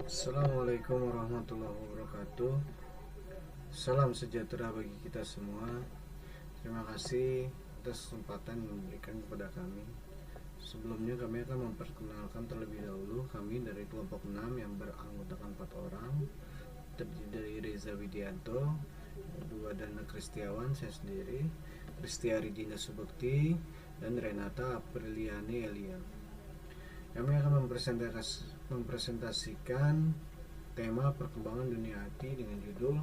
Assalamualaikum warahmatullahi wabarakatuh. Salam sejahtera bagi kita semua. Terima kasih atas kesempatan yang diberikan kepada kami. Sebelumnya kami akan memperkenalkan terlebih dahulu. Kami dari kelompok 6 yang beranggotakan 4 orang, terdiri dari Reza Widianto, dua Dana Kristiawan, saya sendiri, Kristiari Dina Subekti, dan Renata Apriliani Elia. Kami akan mempresentasikan tema perkembangan dunia IT dengan judul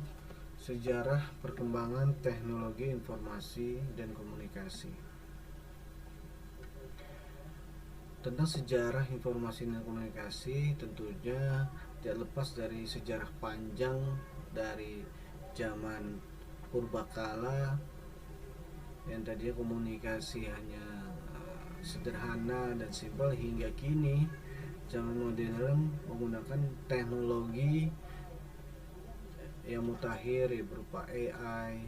Sejarah Perkembangan Teknologi Informasi dan Komunikasi. Tentang sejarah informasi dan komunikasi, tentunya tidak lepas dari sejarah panjang dari zaman purbakala yang tadinya komunikasi hanya sederhana dan simpel, hingga kini zaman modern menggunakan teknologi yang mutakhir berupa AI,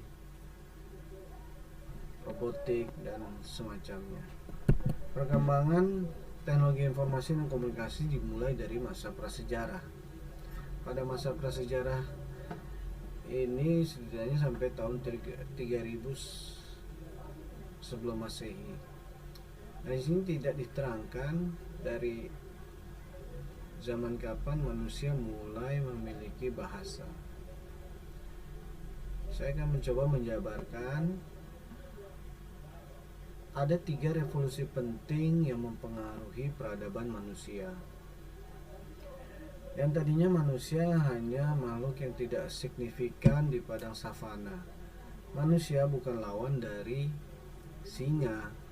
robotik, dan semacamnya. Perkembangan teknologi informasi dan komunikasi dimulai dari masa prasejarah. Pada masa prasejarah ini setidaknya sampai tahun 3000 sebelum Masehi. Nah, di sini tidak diterangkan dari zaman kapan manusia mulai memiliki bahasa. Saya akan mencoba menjabarkan ada 3 revolusi penting yang mempengaruhi peradaban manusia. Yang tadinya manusia hanya makhluk yang tidak signifikan di padang savana. Manusia bukan lawan dari singa,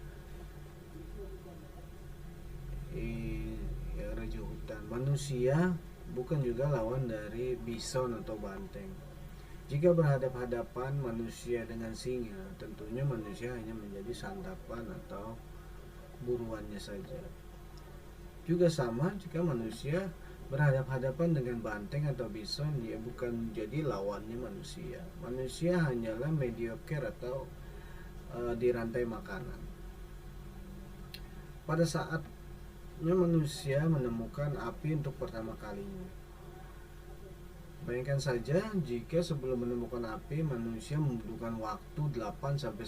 raja hutan. Manusia bukan juga lawan dari bison atau banteng. Jika berhadap-hadapan manusia dengan singa, tentunya manusia hanya menjadi santapan atau buruannya saja. Juga sama jika manusia berhadap-hadapan dengan banteng atau bison, dia bukan jadi lawannya manusia. Manusia hanyalah mediocre atau di rantai makanan. Pada saatnya manusia menemukan api untuk pertama kalinya. Bayangkan saja jika sebelum menemukan api manusia membutuhkan waktu 8-10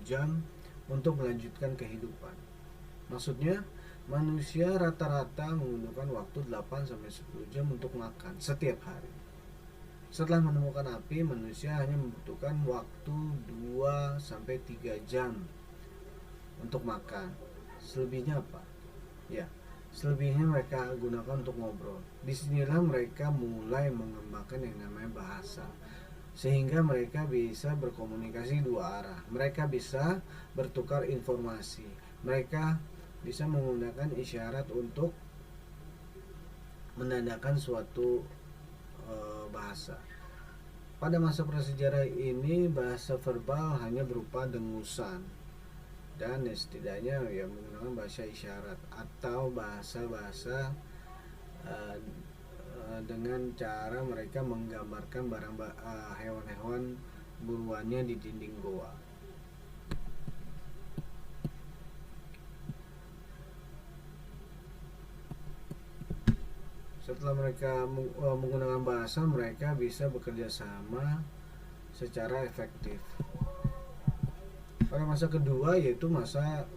jam untuk melanjutkan kehidupan. Maksudnya manusia rata-rata membutuhkan waktu 8-10 jam untuk makan setiap hari. Setelah menemukan api, manusia hanya membutuhkan waktu 2-3 jam untuk makan. Selebihnya apa? Ya, selebihnya mereka gunakan untuk ngobrol. Disinilah mereka mulai mengembangkan yang namanya bahasa, sehingga mereka bisa berkomunikasi dua arah. Mereka bisa bertukar informasi. Mereka bisa menggunakan isyarat untuk menandakan suatu bahasa. Pada masa prasejarah ini bahasa verbal hanya berupa dengusan, dan setidaknya ya menggunakan bahasa isyarat atau bahasa-bahasa dengan cara mereka menggambarkan hewan-hewan buruannya di dinding goa. Setelah mereka menggunakan bahasa, mereka bisa bekerja sama secara efektif. Pada masa kedua, yaitu masa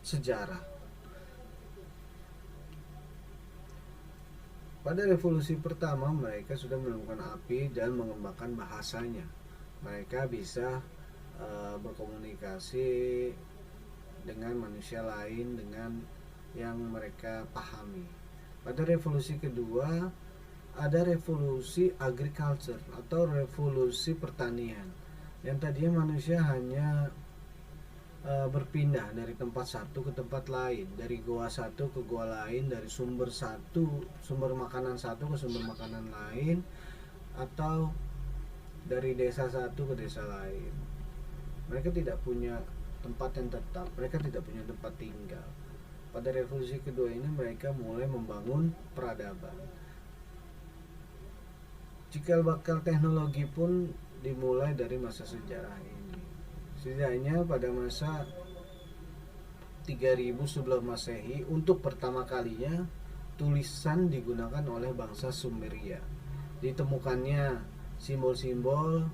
sejarah. Pada revolusi pertama, mereka sudah menemukan api dan mengembangkan bahasanya. Mereka bisa berkomunikasi dengan manusia lain dengan yang mereka pahami. Pada revolusi kedua, ada revolusi agriculture atau revolusi pertanian. Yang tadinya manusia hanya berpindah dari tempat satu ke tempat lain, dari goa satu ke goa lain, dari sumber makanan satu ke sumber makanan lain, atau dari desa satu ke desa lain. Mereka tidak punya tempat yang tetap, mereka tidak punya tempat tinggal. Pada revolusi kedua ini mereka mulai membangun peradaban. Cikal bakal teknologi pun dimulai dari masa sejarah ini. Setidaknya pada masa 3000 sebelum Masehi, untuk pertama kalinya tulisan digunakan oleh bangsa Sumeria. Ditemukannya simbol-simbol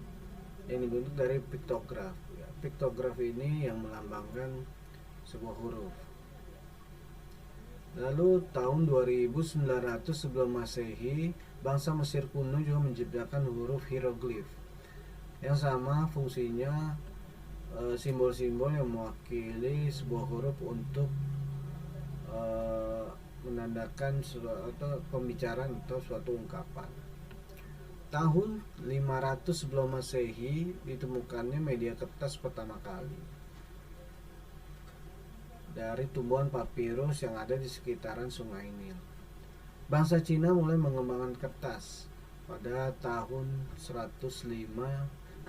yang dibentuk dari piktograf. Piktograf ini yang melambangkan sebuah huruf. Lalu tahun 2900 sebelum Masehi, bangsa Mesir kuno juga menciptakan huruf hieroglif. Yang sama fungsinya simbol-simbol yang mewakili sebuah huruf untuk menandakan suatu pembicaraan atau suatu ungkapan. Tahun 500 sebelum Masehi ditemukannya media kertas pertama kali dari tumbuhan papirus yang ada di sekitaran Sungai Nil. Bangsa Cina mulai mengembangkan kertas pada tahun 105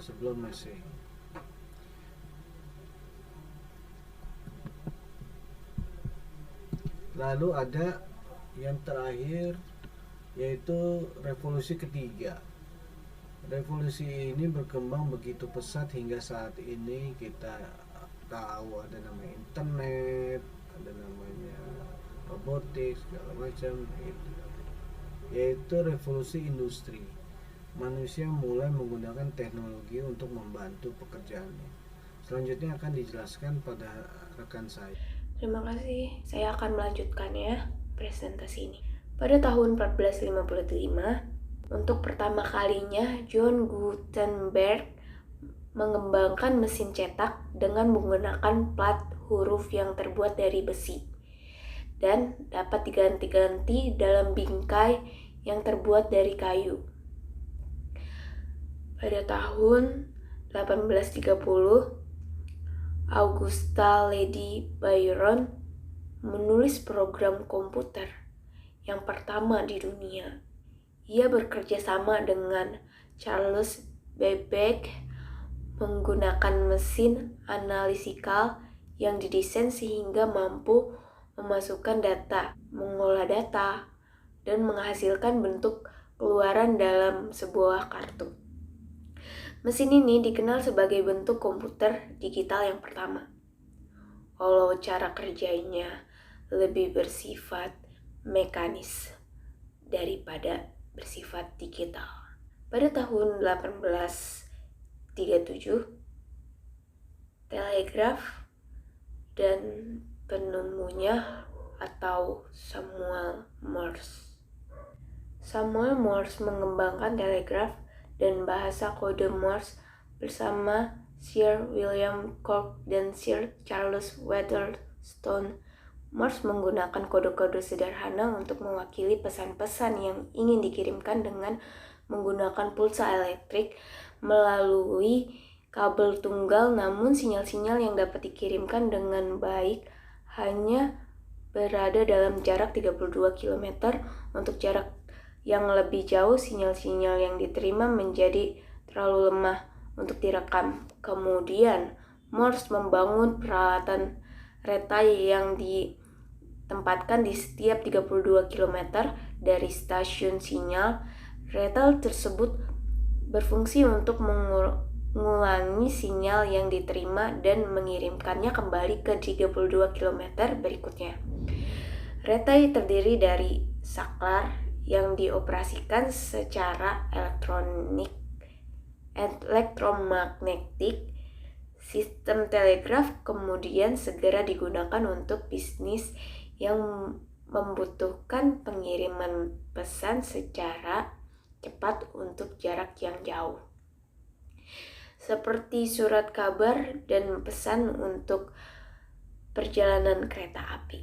sebelum Masehi. Lalu ada yang terakhir, yaitu revolusi ketiga. Revolusi ini berkembang begitu pesat hingga saat ini kita tahu ada namanya internet, ada namanya robotik, segala macam itu. Yaitu revolusi industri. Manusia mulai menggunakan teknologi untuk membantu pekerjaannya. Selanjutnya akan dijelaskan pada rekan saya. Terima kasih, saya akan melanjutkan ya presentasi ini. Pada tahun 1455, untuk pertama kalinya John Gutenberg mengembangkan mesin cetak dengan menggunakan plat huruf yang terbuat dari besi dan dapat diganti-ganti dalam bingkai yang terbuat dari kayu. Pada tahun 1830, Augusta Lady Byron menulis program komputer yang pertama di dunia. Ia bekerja sama dengan Charles Babbage menggunakan mesin analitikal yang didesain sehingga mampu memasukkan data, mengolah data, dan menghasilkan bentuk keluaran dalam sebuah kartu. Mesin ini dikenal sebagai bentuk komputer digital yang pertama, walau cara kerjanya lebih bersifat mekanis daripada bersifat digital. Pada tahun 1837, telegraf dan penemunya atau Samuel Morse. Samuel Morse mengembangkan telegraf dan bahasa kode Morse bersama Sir William Cooke dan Sir Charles Waterstone. Morse menggunakan kode-kode sederhana untuk mewakili pesan-pesan yang ingin dikirimkan dengan menggunakan pulsa elektrik melalui kabel tunggal, namun sinyal-sinyal yang dapat dikirimkan dengan baik hanya berada dalam jarak 32 km. Untuk jarak yang lebih jauh, sinyal-sinyal yang diterima menjadi terlalu lemah untuk direkam. Kemudian, Morse membangun peralatan retai yang ditempatkan di setiap 32 km dari stasiun sinyal. Retai tersebut berfungsi untuk mengulangi sinyal yang diterima dan mengirimkannya kembali ke 32 km berikutnya. Retai terdiri dari saklar yang dioperasikan secara elektromagnetik. Sistem telegraf kemudian segera digunakan untuk bisnis yang membutuhkan pengiriman pesan secara cepat untuk jarak yang jauh, seperti surat kabar dan pesan untuk perjalanan kereta api.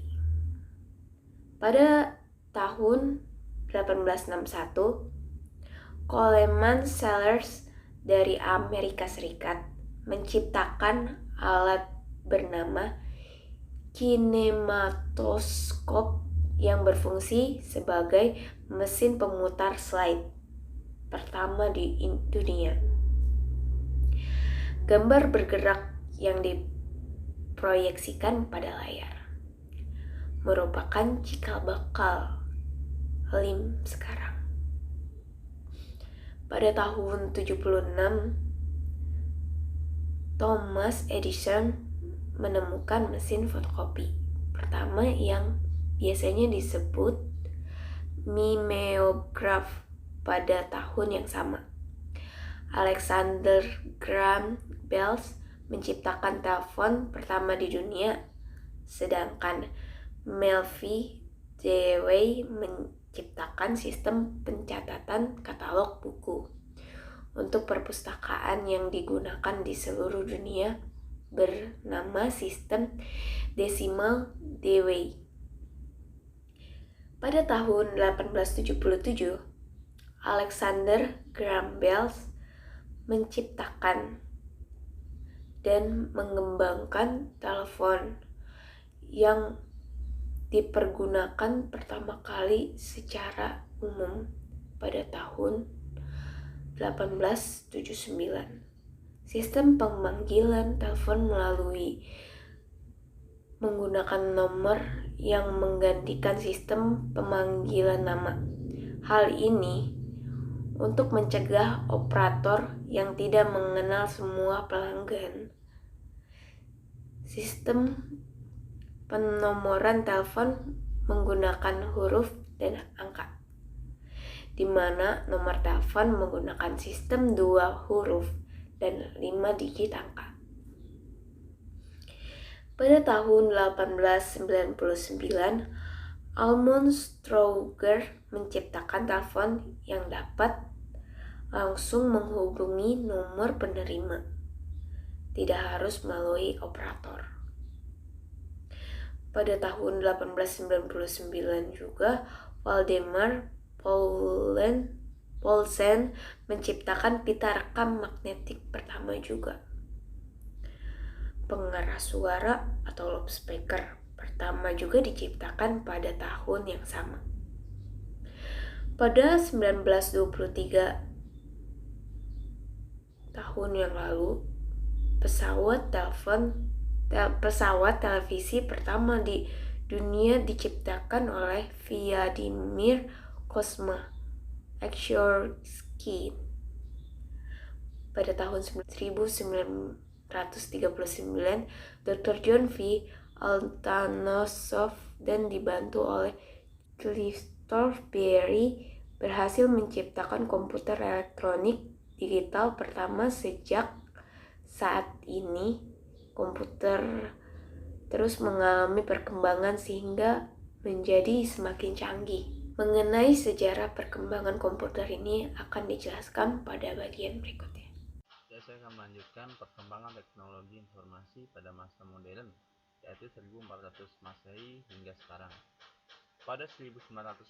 Pada tahun 1861, Coleman Sellers dari Amerika Serikat menciptakan alat bernama kinematoskop yang berfungsi sebagai mesin pemutar slide pertama di dunia. Gambar bergerak yang diproyeksikan pada layar merupakan cikal bakal lem sekarang. Pada tahun 76, Thomas Edison menemukan mesin fotokopi pertama yang biasanya disebut mimeograph pada tahun yang sama. Alexander Graham Bell menciptakan telepon pertama di dunia, sedangkan Melville Dewey menciptakan sistem pencatatan katalog buku untuk perpustakaan yang digunakan di seluruh dunia bernama sistem desimal Dewey. Pada tahun 1877, Alexander Graham Bell menciptakan dan mengembangkan telepon yang dipergunakan pertama kali secara umum pada tahun 1879. Sistem pemanggilan telepon menggunakan nomor yang menggantikan sistem pemanggilan nama. Hal ini untuk mencegah operator yang tidak mengenal semua pelanggan. Sistem penomoran telepon menggunakan huruf dan angka, di mana nomor telepon menggunakan sistem 2 huruf dan 5 digit angka. Pada tahun 1899, Almond Strowger menciptakan telepon yang dapat langsung menghubungi nomor penerima, tidak harus melalui operator. Pada tahun 1899 juga, Waldemar Poulsen menciptakan pita rekam magnetik pertama juga. Pengeras suara atau loudspeaker pertama juga diciptakan pada tahun yang sama. Pada 1923 tahun yang lalu, pesawat televisi pertama di dunia diciptakan oleh Vladimir Kosma Ekshortsky. Pada tahun 1939, Dr. John V. Altanosov dan dibantu oleh Christopher Berry berhasil menciptakan komputer elektronik digital pertama. Sejak saat ini, komputer terus mengalami perkembangan sehingga menjadi semakin canggih. Mengenai sejarah perkembangan komputer ini akan dijelaskan pada bagian berikutnya. Saya akan melanjutkan perkembangan teknologi informasi pada masa modern, yaitu 1400 Masehi hingga sekarang. Pada 1940,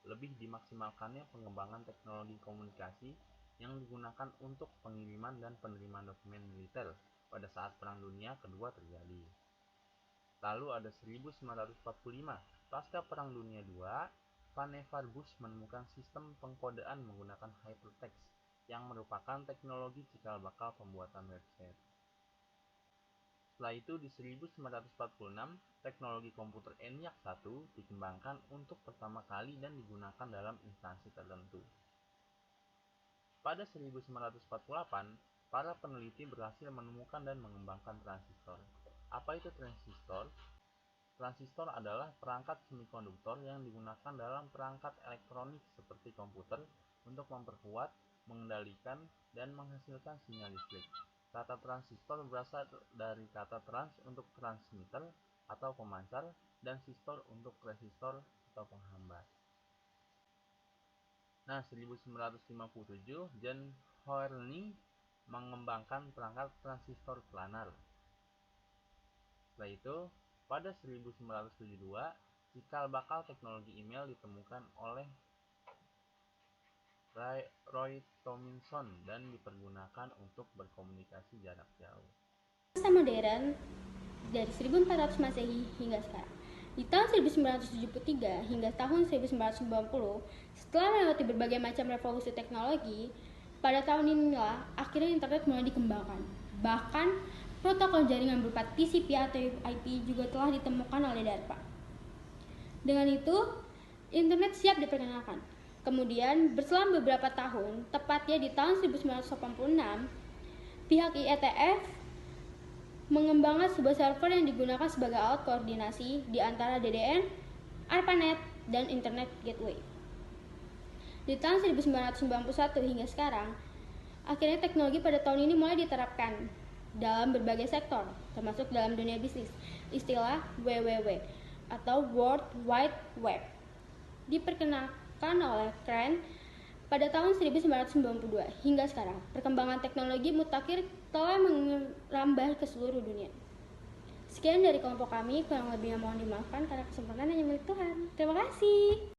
lebih dimaksimalkannya pengembangan teknologi komunikasi yang digunakan untuk pengiriman dan penerimaan dokumen militer pada saat Perang Dunia Kedua terjadi. Lalu ada 1945, pasca Perang Dunia II, Vannevar Bush menemukan sistem pengkodean menggunakan hypertext yang merupakan teknologi cikal bakal pembuatan website. Setelah itu di 1946, teknologi komputer ENIAC 1 dikembangkan untuk pertama kali dan digunakan dalam instansi tertentu. Pada 1948, para peneliti berhasil menemukan dan mengembangkan transistor. Apa itu transistor? Transistor adalah perangkat semikonduktor yang digunakan dalam perangkat elektronik seperti komputer untuk memperkuat, mengendalikan, dan menghasilkan sinyal listrik. Kata transistor berasal dari kata trans untuk transmitter atau pemancar dan sistor untuk resistor atau penghambat. Nah, 1957, John Horney mengembangkan perangkat transistor planar. Setelah itu, pada 1972, cikal bakal teknologi email ditemukan oleh Roy Tomlinson dan dipergunakan untuk berkomunikasi jarak jauh. Masa modern dari 1400 Masehi hingga sekarang. Di tahun 1973 hingga tahun 1990, setelah melewati berbagai macam revolusi teknologi, pada tahun inilah akhirnya internet mulai dikembangkan. Bahkan protokol jaringan berupa TCP atau IP juga telah ditemukan oleh DARPA. Dengan itu, internet siap diperkenalkan. Kemudian, berselang beberapa tahun, tepatnya di tahun 1986, pihak IETF mengembangkan sebuah server yang digunakan sebagai alat koordinasi di antara DDN, ARPANET, dan Internet Gateway. Di tahun 1991 hingga sekarang, akhirnya teknologi pada tahun ini mulai diterapkan dalam berbagai sektor, termasuk dalam dunia bisnis. Istilah WWW atau World Wide Web diperkenalkan oleh Crane pada tahun 1992 hingga sekarang. Perkembangan teknologi mutakhir telah merambah ke seluruh dunia. Sekian dari kelompok kami, kurang lebihnya mohon dimaafkan karena kesempurnaan hanya milik Tuhan. Terima kasih.